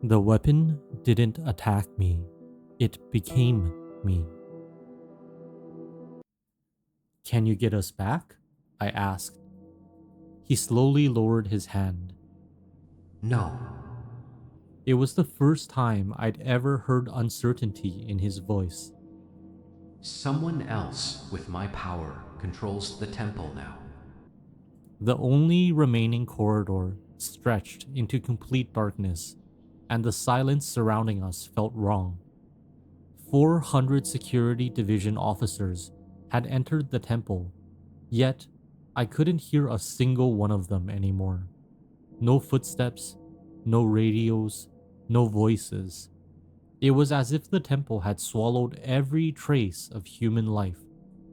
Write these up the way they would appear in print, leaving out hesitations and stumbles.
The weapon didn't attack me, it became me. Can you get us back? I asked. He slowly lowered his hand. No, It was the first time I'd ever heard uncertainty in his voice. someone else with my power controls the temple now. The only remaining corridor stretched into complete darkness, and the silence surrounding us felt wrong. 400 security division officers had entered the temple, yet I couldn't hear a single one of them anymore. No footsteps, no radios, no voices. It was as if the temple had swallowed every trace of human life,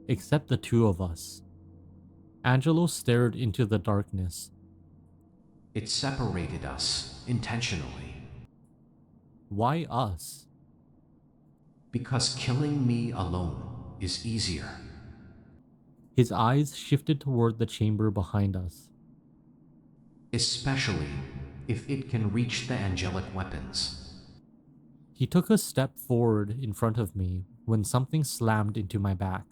except the two of us. Angelo stared into the darkness. It separated us intentionally Why us? because killing me alone is easier. His eyes shifted toward the chamber behind us. Especially if it can reach the angelic weapons. He took a step forward in front of me when something slammed into my back.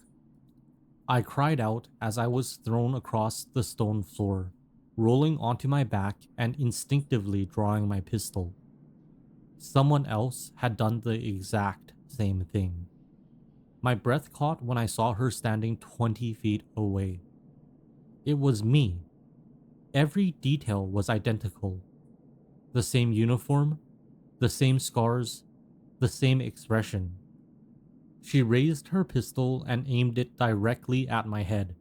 I cried out as I was thrown across the stone floor, rolling onto my back and instinctively drawing my pistol. Someone else had done the exact same thing. My breath caught when I saw her standing 20 feet away. It was me. Every detail was identical. The same uniform, the same scars, the same expression. She raised her pistol and aimed it directly at my head.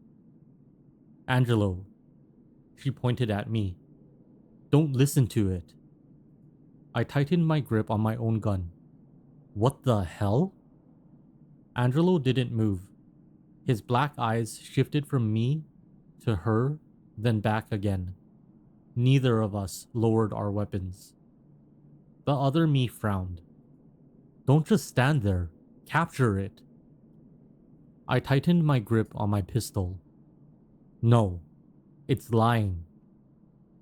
Angelo, she pointed at me. Don't listen to it. I tightened my grip on my own gun. What the hell? Angelo didn't move. His black eyes shifted from me to her, then back again. Neither of us lowered our weapons. The other me frowned. Don't just stand there. Capture it. I tightened my grip on my pistol. No, it's lying.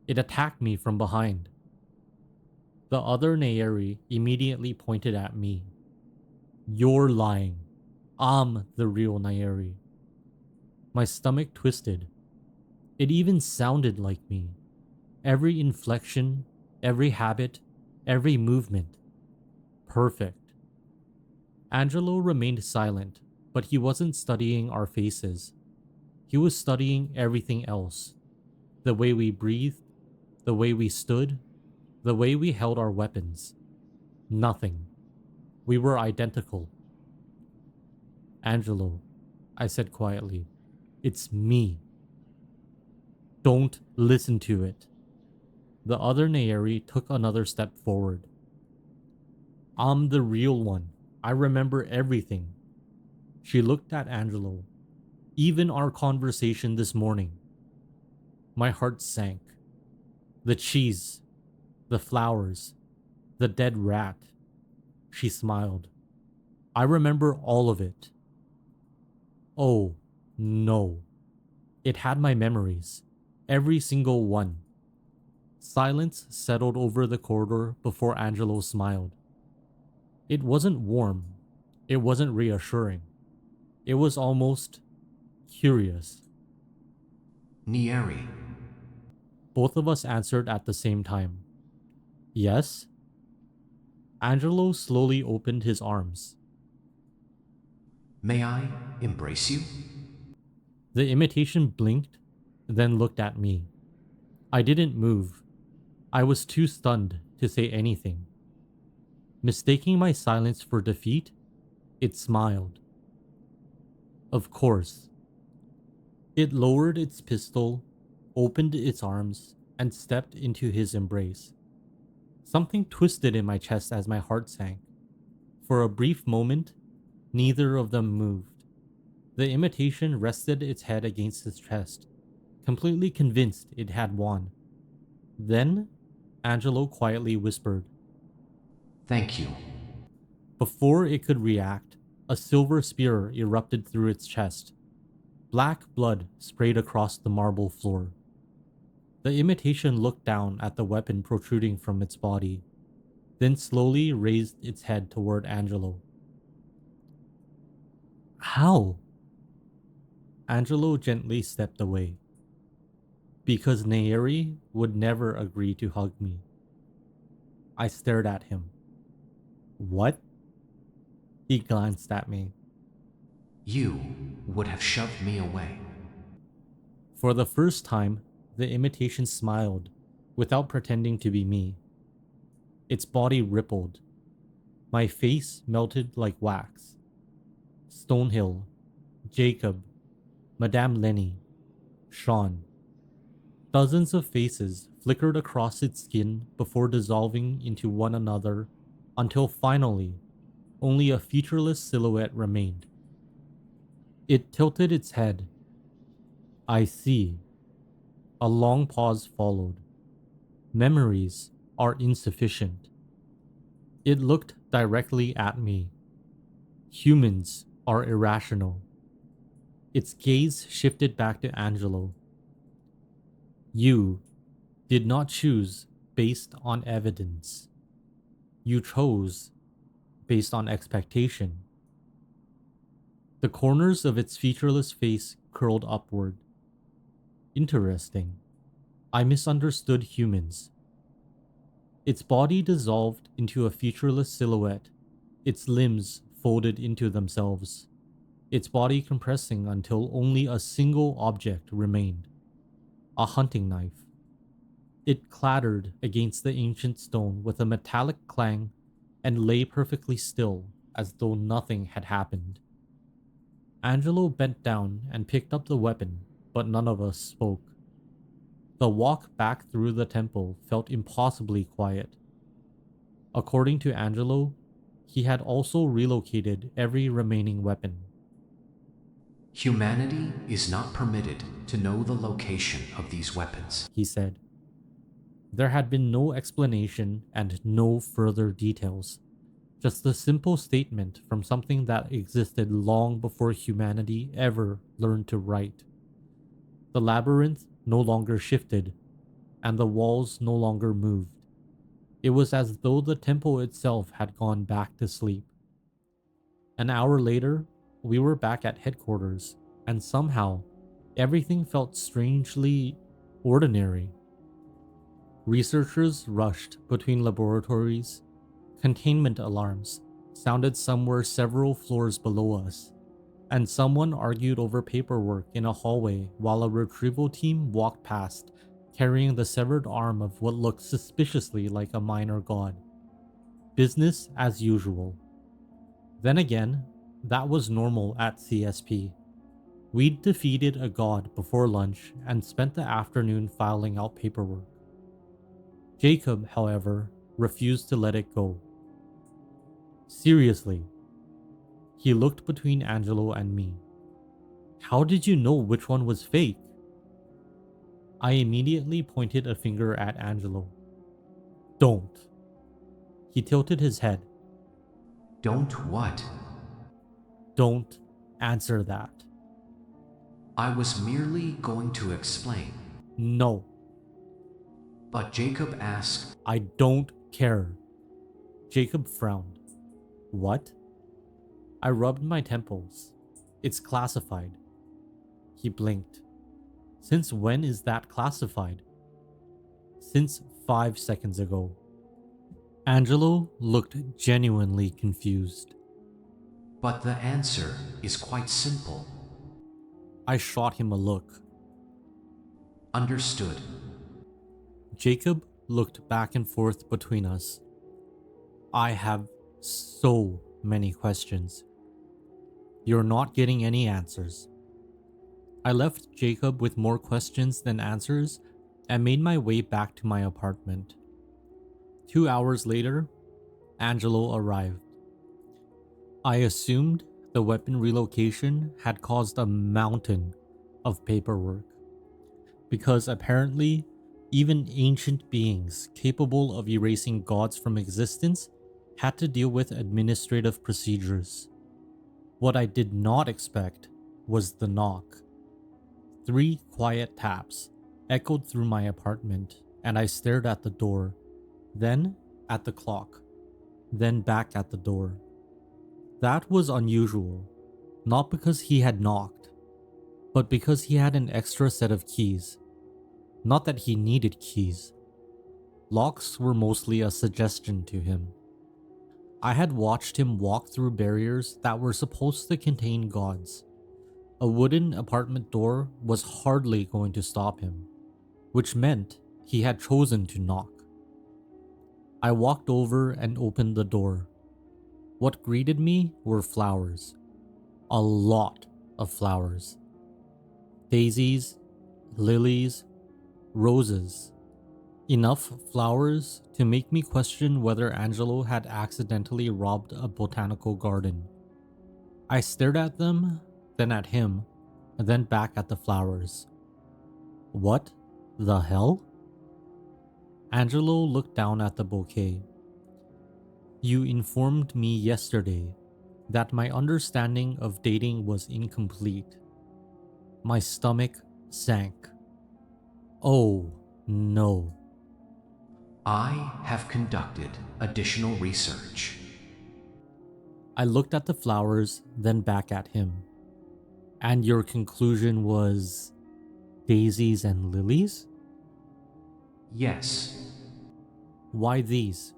It attacked me from behind. The other Nayeri immediately pointed at me. You're lying. I'm the real Nayeri. My stomach twisted. It even sounded like me. Every inflection, every habit, every movement. Perfect. Angelo remained silent, but he wasn't studying our faces. He was studying everything else. The way we breathed, the way we stood, the way we held our weapons. Nothing. We were identical. Angelo, I said quietly, it's me. Don't listen to it. The other Nayeri took another step forward. I'm the real one. I remember everything. She looked at Angelo. Even our conversation this morning. My heart sank. The cheese, the flowers, the dead rat. She smiled. I remember all of it. Oh, no. It had my memories. Every single one. Silence settled over the corridor before Angelo smiled. It wasn't warm. It wasn't reassuring. It was almost curious. Nieri, Both of us answered at the same time. Yes? Angelo slowly opened his arms. may I embrace you? The imitation blinked, then looked at me. I didn't move. I was too stunned to say anything. Mistaking my silence for defeat, it smiled. Of course. It lowered its pistol, opened its arms, and stepped into his embrace. Something twisted in my chest as my heart sank. For a brief moment, neither of them moved. The imitation rested its head against his chest, completely convinced it had won. Then, Angelo quietly whispered. Thank you. Before it could react, a silver spear erupted through its chest. Black blood sprayed across the marble floor. The imitation looked down at the weapon protruding from its body. then slowly raised its head toward Angelo. How? Angelo gently stepped away. Because Nayeri would never agree to hug me. I stared at him. What? He glanced at me. You would have shoved me away. For the first time, the imitation smiled, without pretending to be me. Its body rippled. My face melted like wax. Stonehill, Jacob, Madame Lenny, Sean. Dozens of faces flickered across its skin before dissolving into one another until finally only a featureless silhouette remained. It tilted its head. I see. A long pause followed. Memories are insufficient. It looked directly at me. Humans are irrational. Its gaze shifted back to Angelo. You did not choose based on evidence. You chose based on expectation. The corners of its featureless face curled upward. Interesting. I misunderstood humans. Its body dissolved into a featureless silhouette, its limbs folded into themselves, its body compressing until only a single object remained: a hunting knife. It clattered against the ancient stone with a metallic clang and lay perfectly still as though nothing had happened. Angelo bent down and picked up the weapon, but none of us spoke. The walk back through the temple felt impossibly quiet. According to Angelo, he had also relocated every remaining weapon. Humanity is not permitted to know the location of these weapons. He said. There had been no explanation and no further details, just a simple statement from something that existed long before humanity ever learned to write. The labyrinth no longer shifted, and the walls no longer moved. It was as though the temple itself had gone back to sleep. An hour later, we were back at headquarters, and somehow, everything felt strangely ordinary. Researchers rushed between laboratories. Containment alarms sounded somewhere several floors below us, and someone argued over paperwork in a hallway while a retrieval team walked past, carrying the severed arm of what looked suspiciously like a minor god. Business as usual. Then again, that was normal at C.S.P. We'd defeated a god before lunch and spent the afternoon filing out paperwork. Jacob, however, refused to let it go. Seriously. He looked between Angelo and me. How did you know which one was fake? I immediately pointed a finger at Angelo. Don't. He tilted his head. Don't what? Don't answer that. I was merely going to explain. No, But Jacob asked, I don't care. Jacob frowned. What? I rubbed my temples. It's classified. He blinked. Since when is that classified? Since 5 seconds ago. Angelo looked genuinely confused. but the answer is quite simple. I shot him a look. Understood. Jacob looked back and forth between us. I have so many questions. You're not getting any answers. I left Jacob with more questions than answers and made my way back to my apartment. 2 hours later, Angelo arrived. I assumed the weapon relocation had caused a mountain of paperwork, because apparently, even ancient beings capable of erasing gods from existence had to deal with administrative procedures. What I did not expect was the knock. 3 quiet taps echoed through my apartment, and I stared at the door, then at the clock. then back at the door. That was unusual, not because he had knocked, but because he had an extra set of keys. Not that he needed keys. Locks were mostly a suggestion to him. I had watched him walk through barriers that were supposed to contain gods. A wooden apartment door was hardly going to stop him, which meant he had chosen to knock. I walked over and opened the door. What greeted me were flowers. A lot of flowers. Daisies, lilies, roses. Enough flowers to make me question whether Angelo had accidentally robbed a botanical garden. I stared at them, then at him, and then back at the flowers. What the hell? Angelo looked down at the bouquet. You informed me yesterday that my understanding of dating was incomplete. My stomach sank. Oh, no. I have conducted additional research. I looked at the flowers, then back at him. And your conclusion was daisies and lilies? Yes, Why these?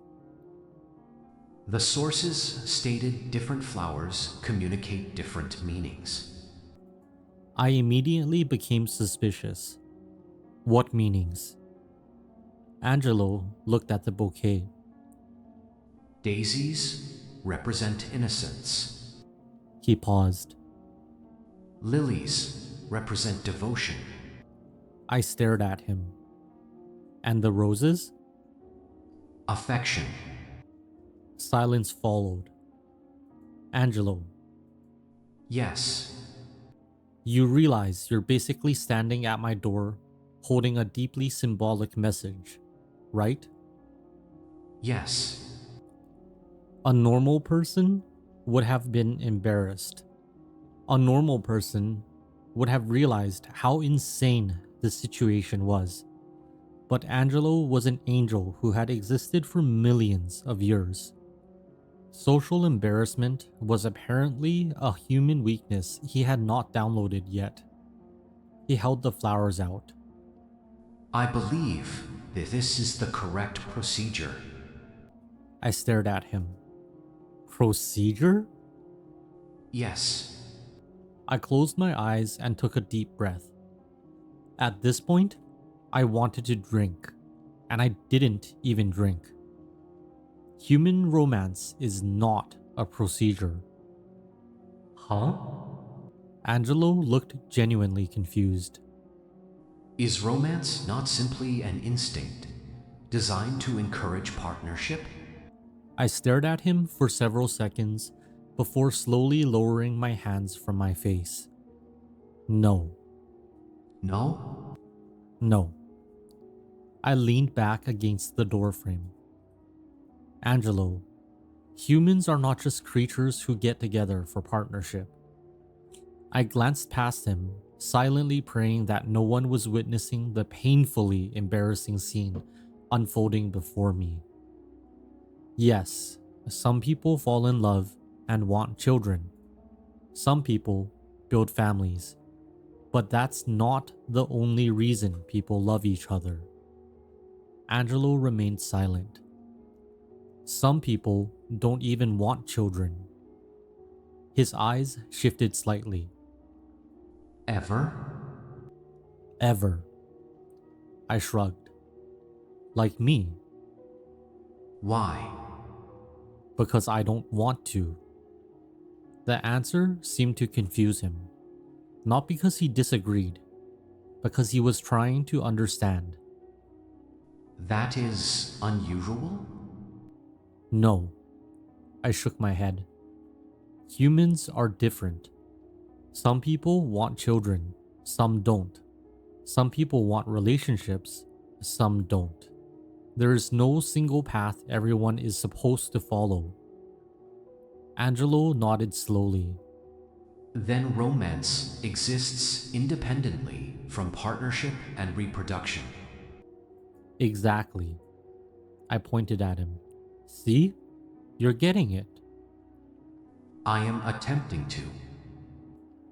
the sources stated different flowers communicate different meanings. I immediately became suspicious. What meanings? Angelo looked at the bouquet. Daisies represent innocence. He paused. Lilies represent devotion. I stared at him. And the roses? Affection. Silence followed. Angelo, Yes, you realize you're basically standing at my door holding a deeply symbolic message, right? yes. A normal person would have been embarrassed. A normal person would have realized how insane the situation was. But Angelo was an angel who had existed for millions of years. Social embarrassment was apparently a human weakness he had not downloaded yet. He held the flowers out. I believe that this is the correct procedure. I stared at him. Procedure? Yes, I closed my eyes and took a deep breath. At this point, I wanted to drink, and I didn't even drink. Human romance is not a procedure. Huh? Angelo looked genuinely confused. is romance not simply an instinct designed to encourage partnership? I stared at him for several seconds before slowly lowering my hands from my face. No, No? no. I leaned back against the doorframe. Angelo, humans are not just creatures who get together for partnership. I glanced past him, silently praying that no one was witnessing the painfully embarrassing scene unfolding before me. Yes, some people fall in love and want children. Some people build families. But that's not the only reason people love each other. Angelo remained silent. Some people don't even want children. His eyes shifted slightly. Ever? Ever. I shrugged. Like me, Why? because I don't want to. The answer seemed to confuse him. Not because he disagreed, because he was trying to understand. That is unusual? No, I shook my head. Humans are different. Some people want children, some don't. Some people want relationships, some don't. There is no single path everyone is supposed to follow. Angelo nodded slowly. Then romance exists independently from partnership and reproduction. Exactly. I pointed at him. See? You're getting it. I am attempting to.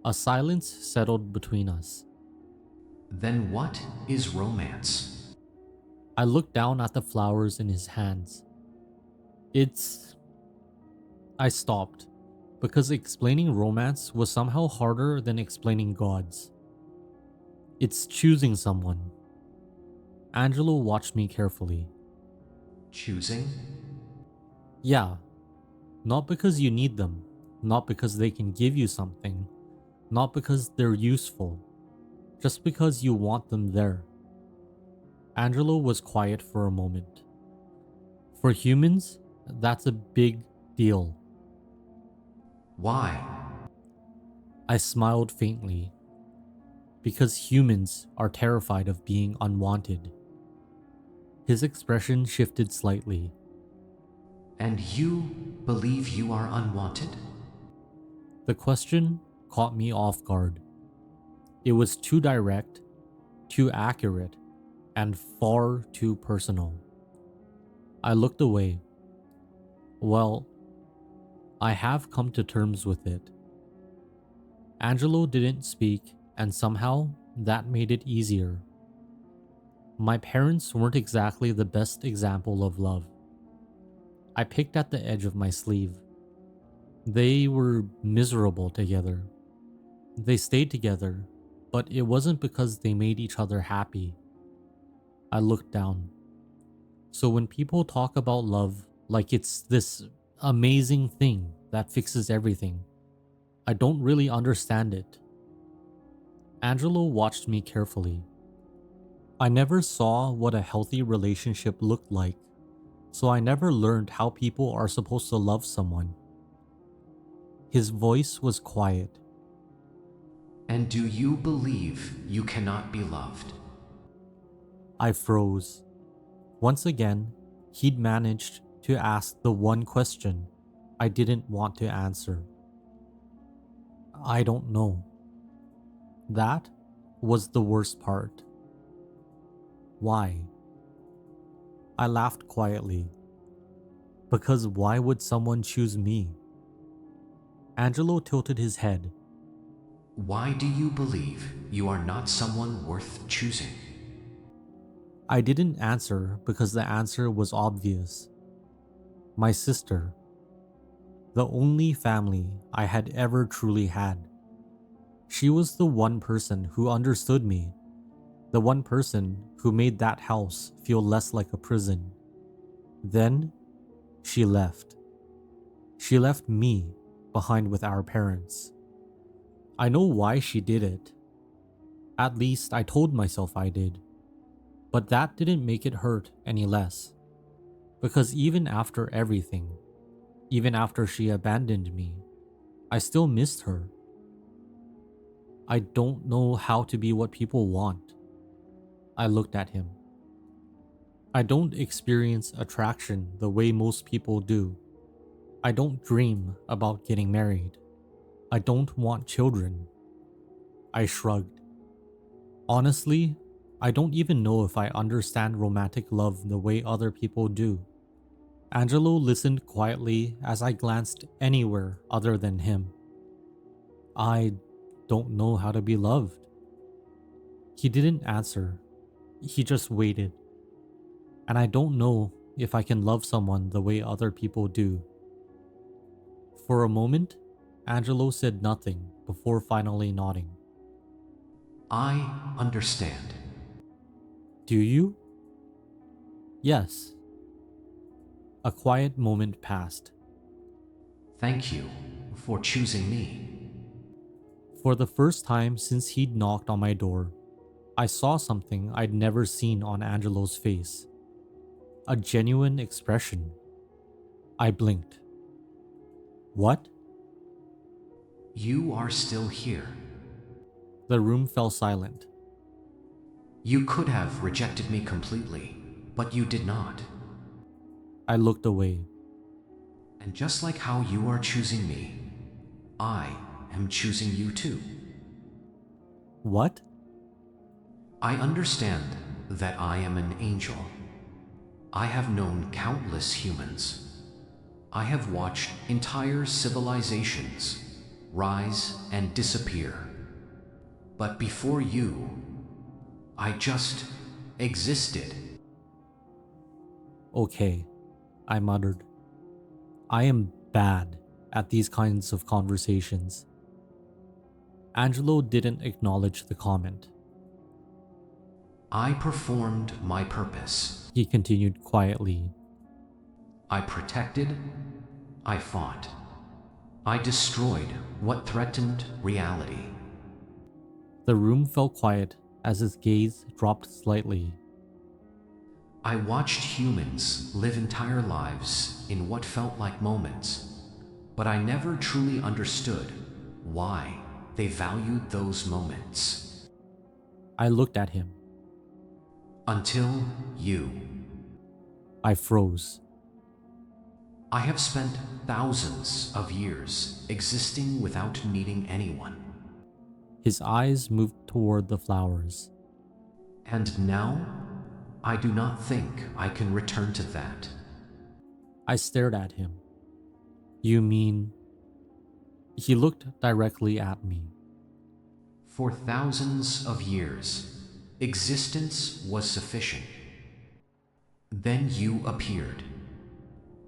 A silence settled between us. Then what is romance? I looked down at the flowers in his hands. It's. I stopped, because explaining romance was somehow harder than explaining gods. It's choosing someone. Angelo watched me carefully. Choosing? Yeah, not because you need them, not because they can give you something, not because they're useful, just because you want them there. Angelo was quiet for a moment. For humans, that's a big deal. Why? I smiled faintly. Because humans are terrified of being unwanted. His expression shifted slightly. And you believe you are unwanted? The question caught me off guard. It was too direct, too accurate, and far too personal. I looked away. Well, I have come to terms with it. Angelo didn't speak, and somehow that made it easier. My parents weren't exactly the best example of love. I picked at the edge of my sleeve. They were miserable together. They stayed together, but it wasn't because they made each other happy. I looked down. So when people talk about love like it's this amazing thing that fixes everything, I don't really understand it. Angelo watched me carefully. I never saw what a healthy relationship looked like, so I never learned how people are supposed to love someone. His voice was quiet. And do you believe you cannot be loved? I froze. Once again, he'd managed to ask the one question I didn't want to answer. I don't know. That was the worst part. Why? I laughed quietly. Because why would someone choose me? Angelo tilted his head. Why do you believe you are not someone worth choosing? I didn't answer because the answer was obvious. My sister. The only family I had ever truly had. She was the one person who understood me. The one person who made that house feel less like a prison. Then, she left. She left me behind with our parents. I know why she did it. At least I told myself I did. But that didn't make it hurt any less. Because even after everything, even after she abandoned me, I still missed her. I don't know how to be what people want. I looked at him. I don't experience attraction the way most people do. I don't dream about getting married. I don't want children. I shrugged. Honestly, I don't even know if I understand romantic love the way other people do. Angelo listened quietly as I glanced anywhere other than him. I don't know how to be loved. He didn't answer. He just waited. And I don't know if I can love someone the way other people do. For a moment, Angelo said nothing before finally nodding. I understand. Do you? Yes. A quiet moment passed. Thank you for choosing me. For the first time since he'd knocked on my door, I saw something I'd never seen on Angelo's face. A genuine expression. I blinked. What? You are still here. The room fell silent. You could have rejected me completely, but you did not. I looked away. And just like how you are choosing me, I am choosing you too. What? I understand that I am an angel. I have known countless humans. I have watched entire civilizations rise and disappear. But before you, I just existed. Okay, I muttered. I am bad at these kinds of conversations. Angelo didn't acknowledge the comment. I performed my purpose. He continued quietly. I protected, I fought. I destroyed what threatened reality. The room fell quiet as his gaze dropped slightly. I watched humans live entire lives in what felt like moments, but I never truly understood why they valued those moments. I looked at him. Until you. I froze. I have spent thousands of years existing without needing anyone. His eyes moved toward the flowers. And now, I do not think I can return to that. I stared at him. You mean... He looked directly at me. For thousands of years, existence was sufficient. Then you appeared.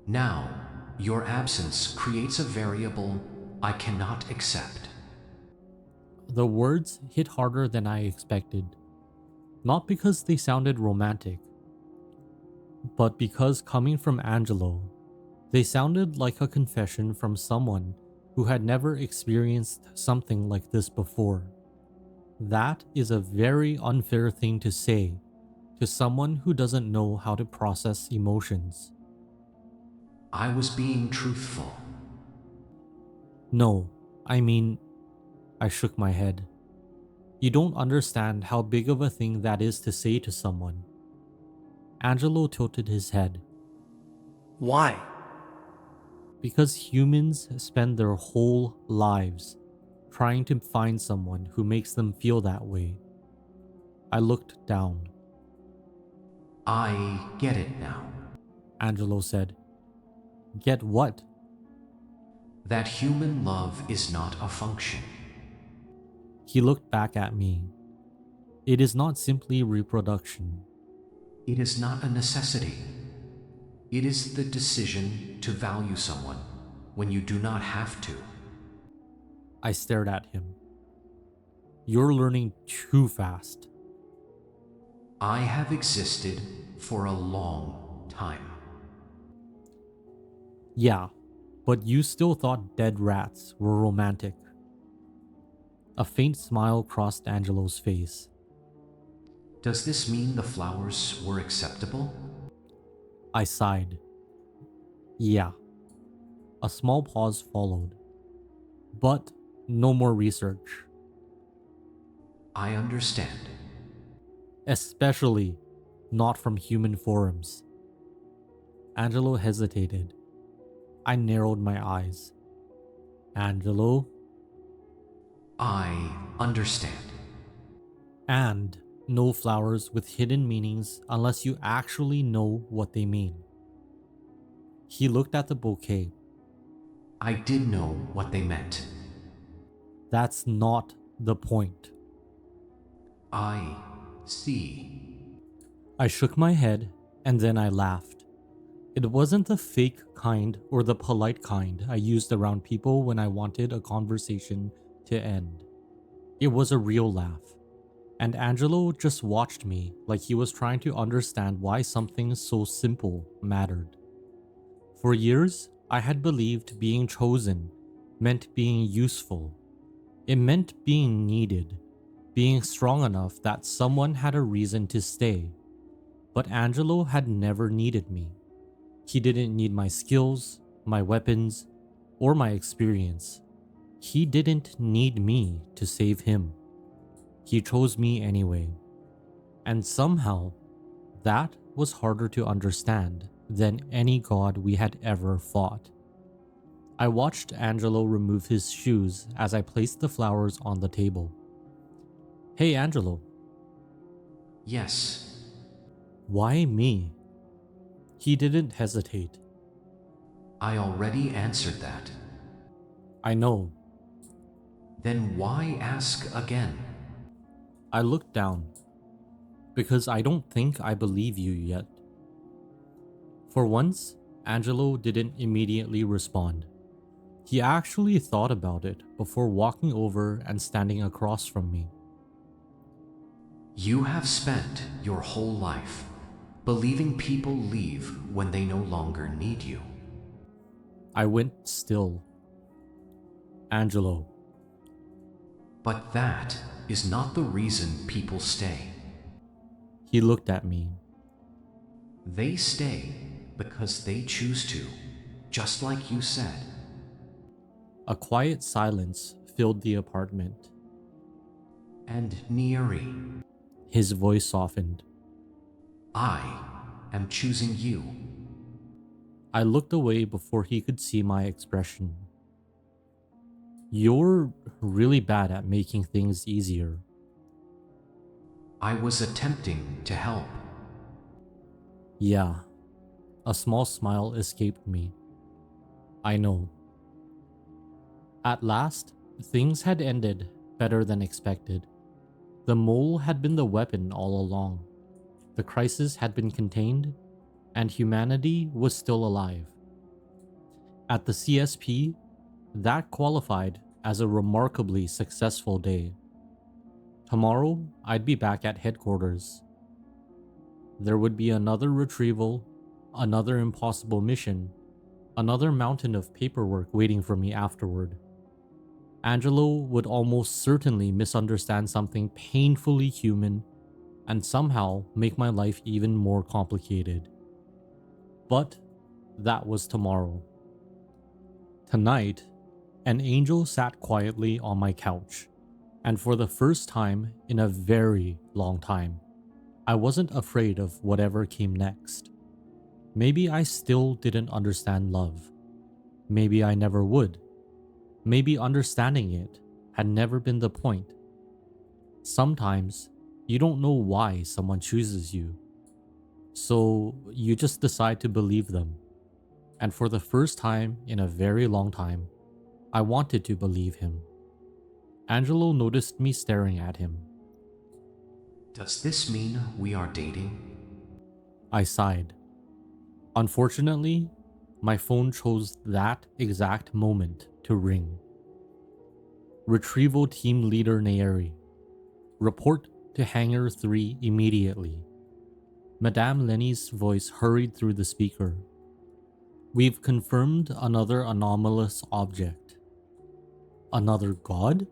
Now, your absence creates a variable I cannot accept. The words hit harder than I expected. Not because they sounded romantic, but because coming from Angelo, they sounded like a confession from someone who had never experienced something like this before. That is a very unfair thing to say to someone who doesn't know how to process emotions. I was being truthful. No, I mean, I shook my head. You don't understand how big of a thing that is to say to someone. Angelo tilted his head. Why? Because humans spend their whole lives trying to find someone who makes them feel that way. I looked down. I get it now. Angelo said. Get what? That human love is not a function. He looked back at me. It is not simply reproduction. It is not a necessity. It is the decision to value someone when you do not have to. I stared at him. You're learning too fast. I have existed for a long time. Yeah, but you still thought dead rats were romantic. A faint smile crossed Angelo's face. Does this mean the flowers were acceptable? I sighed. Yeah. A small pause followed. But no more research. I understand. Especially not from human forums. Angelo hesitated. I narrowed my eyes. Angelo? I understand. And no flowers with hidden meanings unless you actually know what they mean. He looked at the bouquet. I did know what they meant. That's not the point. I see. I shook my head and then I laughed. It wasn't the fake kind or the polite kind I used around people when I wanted a conversation to end. It was a real laugh. And Angelo just watched me like he was trying to understand why something so simple mattered. For years, I had believed being chosen meant being useful. It meant being needed, being strong enough that someone had a reason to stay. But Angelo had never needed me. He didn't need my skills, my weapons, or my experience. He didn't need me to save him. He chose me anyway. And somehow, that was harder to understand than any god we had ever fought. I watched Angelo remove his shoes as I placed the flowers on the table. Hey Angelo. Yes. Why me? He didn't hesitate. I already answered that. I know. Then why ask again? I looked down. Because I don't think I believe you yet. For once, Angelo didn't immediately respond. He actually thought about it before walking over and standing across from me. You have spent your whole life believing people leave when they no longer need you. I went still. Angelo, But that is not the reason people stay. he looked at me. They stay because they choose to, just like you said. A quiet silence filled the apartment. And Nieri, His voice softened. I am choosing you. I looked away before he could see my expression. You're really bad at making things easier. I was attempting to help. Yeah. A small smile escaped me. I know. At last, things had ended better than expected. The mole had been the weapon all along. The crisis had been contained, and humanity was still alive. At the C.S.P., that qualified as a remarkably successful day. Tomorrow, I'd be back at headquarters. There would be another retrieval, another impossible mission, another mountain of paperwork waiting for me afterward. Angelo would almost certainly misunderstand something painfully human and somehow make my life even more complicated. But that was tomorrow. Tonight, an angel sat quietly on my couch, and for the first time in a very long time, I wasn't afraid of whatever came next. Maybe I still didn't understand love. Maybe I never would. Maybe understanding it had never been the point. Sometimes you don't know why someone chooses you, so you just decide to believe them. And for the first time in a very long time, I wanted to believe him. Angelo noticed me staring at him. Does this mean we are dating? I sighed. Unfortunately, my phone chose that exact moment to ring. Retrieval Team Leader Nayeri. Report to Hangar 3 immediately. Madame Lenny's voice hurried through the speaker. We've confirmed another anomalous object. Another god?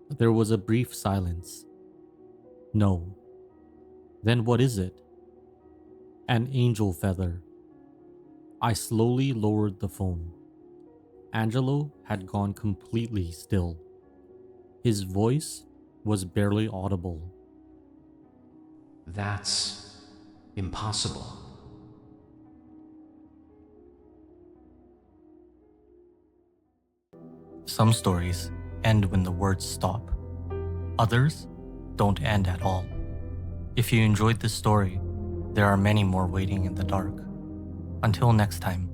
There was a brief silence. No. Then what is it? An angel feather. I slowly lowered the phone. Angelo had gone completely still. His voice was barely audible. That's impossible. Some stories end when the words stop. Others don't end at all. If you enjoyed this story, there are many more waiting in the dark. Until next time.